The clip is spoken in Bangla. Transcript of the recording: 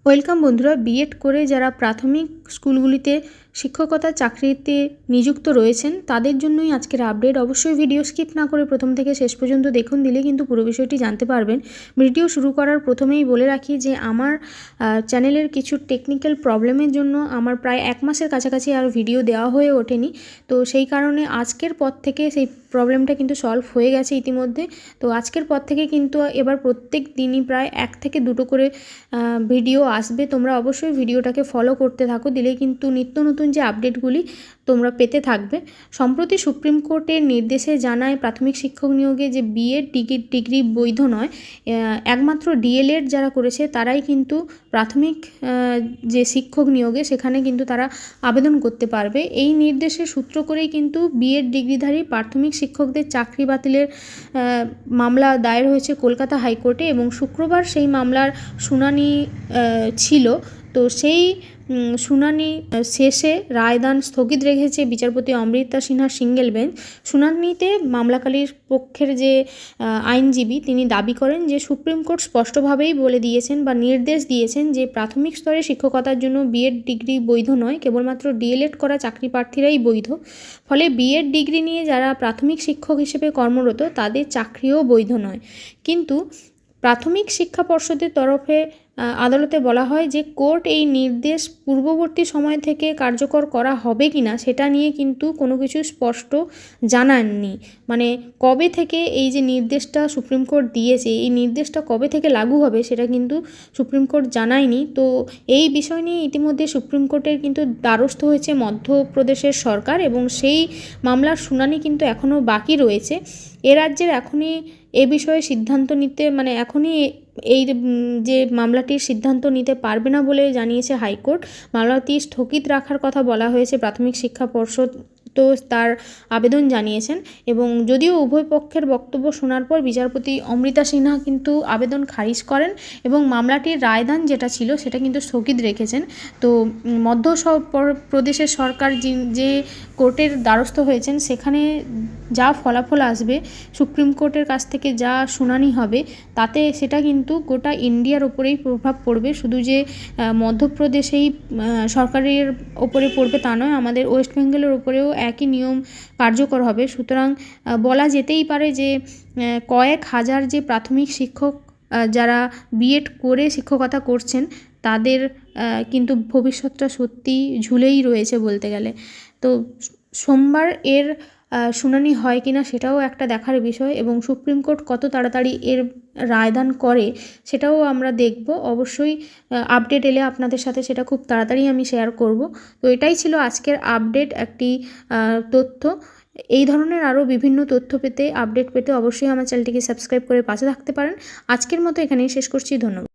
ওয়েলকাম বন্ধুরা, বিএড করে যারা প্রাথমিক স্কুলগুলিতে শিক্ষকতার চাকরিতে নিযুক্ত রয়েছেন তাদের জন্যই আজকের আপডেট। অবশ্যই ভিডিও স্কিপ না করে প্রথম থেকে শেষ পর্যন্ত দেখুন, দিলে কিন্তু পুরো বিষয়টি জানতে পারবেন। ভিডিও শুরু করার প্রথমেই বলে রাখি যে আমার চ্যানেলের কিছু টেকনিক্যাল প্রবলেমের জন্য আমার প্রায় 1 মাসের কাছাকাছি আর ভিডিও দেওয়া হয়ে ওঠেনি। তো সেই কারণে আজকের পর থেকে সেই প্রবলেমটা কিন্তু সলভ হয়ে গেছে ইতিমধ্যে। তো আজকের পর থেকে কিন্তু এবার প্রত্যেক দিনই প্রায় 1 থেকে 2টো করে ভিডিও আসবে। তোমরা অবশ্যই ভিডিওটাকে ফলো করতে থাকো, দিলেই কিন্তু নিত্য নতুন যে আপডেটগুলি তোমরা পেতে থাকবে। সম্প্রতি সুপ্রিম কোর্টের নির্দেশে জানায় প্রাথমিক শিক্ষক নিয়োগে যে বিএড ডিগ্রি বৈধ নয়, একমাত্র ডিএলএড যারা করেছে তারাই কিন্তু প্রাথমিক যে শিক্ষক নিয়োগে সেখানে কিন্তু তারা আবেদন করতে পারবে। এই নির্দেশের সূত্র করেই কিন্তু বিএড ডিগ্রিধারী প্রাথমিক শিক্ষকদের চাকরি বাতিলের মামলা দায়ের হয়েছে কলকাতা হাইকোর্টে এবং শুক্রবার সেই মামলার শুনানি ছিল। তো সেই শুনানি শেষে রায়দান স্থগিত রেখেছে বিচারপতি অমৃতা সিনহার সিঙ্গেল বেঞ্চ। শুনানিতে মামলাকারীর পক্ষের যে আইনজীবী তিনি দাবি করেন যে সুপ্রিম কোর্ট স্পষ্টভাবেই বলে দিয়েছেন বা নির্দেশ দিয়েছেন যে প্রাথমিক স্তরে শিক্ষকতার জন্য বিএড ডিগ্রি বৈধ নয়, কেবলমাত্র ডিএলএড করা চাকরি প্রার্থীরাই বৈধ। ফলে বিএড ডিগ্রি নিয়ে যারা প্রাথমিক শিক্ষক হিসেবে কর্মরত তাদের চাকরিও বৈধ নয়। কিন্তু প্রাথমিক শিক্ষা পর্ষদের তরফে আদালতে বলা হয় যে কোর্ট এই নির্দেশ পূর্ববর্তী সময় থেকে কার্যকর করা হবে কি না সেটা নিয়ে কিন্তু কোনো কিছু স্পষ্ট জানাননি। মানে কবে থেকে এই যে নির্দেশটা সুপ্রিম কোর্ট দিয়েছে, এই নির্দেশটা কবে থেকে লাগু হবে সেটা কিন্তু সুপ্রিম কোর্ট জানায়নি। তো এই বিষয় নিয়ে ইতিমধ্যে সুপ্রিম কোর্টের কিন্তু দ্বারস্থ হয়েছে মধ্যপ্রদেশের সরকার এবং সেই মামলার শুনানি কিন্তু এখনও বাকি রয়েছে। এ রাজ্যের এখনই এ বিষয়ে সিদ্ধান্ত নিতে এখনই এই যে মামলাটির সিদ্ধান্ত নিতে পারবে না বলে জানিয়েছে হাইকোর্ট। মামলাটি স্থগিত রাখার কথা বলা হয়েছে প্রাথমিক শিক্ষা পর্ষদ, তো তার আবেদন জানিয়েছেন এবং যদিও উভয় পক্ষের বক্তব্য শোনার পর বিচারপতি অমৃতা সিনহা কিন্তু আবেদন খারিজ করেন এবং মামলাটির রায়দান যেটা ছিল সেটা কিন্তু স্থগিত রেখেছেন। তো মধ্যপ্রদেশের সরকার যে কোর্টের দ্বারস্থ হয়েছেন সেখানে যা ফলাফল আসবে, সুপ্রিম কোর্টের কাছ থেকে যা শুনানি হবে, তাতে সেটা কিন্তু গোটা ইন্ডিয়ার ওপরেই প্রভাব পড়বে। শুধু যে মধ্যপ্রদেশেই সরকারের ওপরে পড়বে তা নয়, আমাদের ওয়েস্ট বেঙ্গলের ওপরেও একই নিয়ম কার্যকর হবে। সুতরাং বলা যেতেই পারে যে কয়েক হাজার যে প্রাথমিক শিক্ষক যারা বিএড করে শিক্ষকতা করছেন তাদের কিন্তু ভবিষ্যৎটা সত্যি ঝুলেই রয়েছে বলতে গেলে। তো সোমবার এর শুনানি হয় কিনা সেটাও একটা দেখার বিষয় এবং সুপ্রিম কোর্ট কত তাড়াতাড়ি এর রায়দান করে সেটাও আমরা দেখব। অবশ্যই আপডেট এলে আপনাদের সাথে সেটা খুব তাড়াতাড়ি আমি শেয়ার করব। তো এটাই ছিল আজকের আপডেট, একটি তথ্য। এই ধরনের আরও বিভিন্ন তথ্য পেতে, আপডেট পেতে অবশ্যই আমার চ্যানেলটিকে সাবস্ক্রাইব করে পাশে থাকতে পারেন। আজকের মতো এখানেই শেষ করছি, ধন্যবাদ।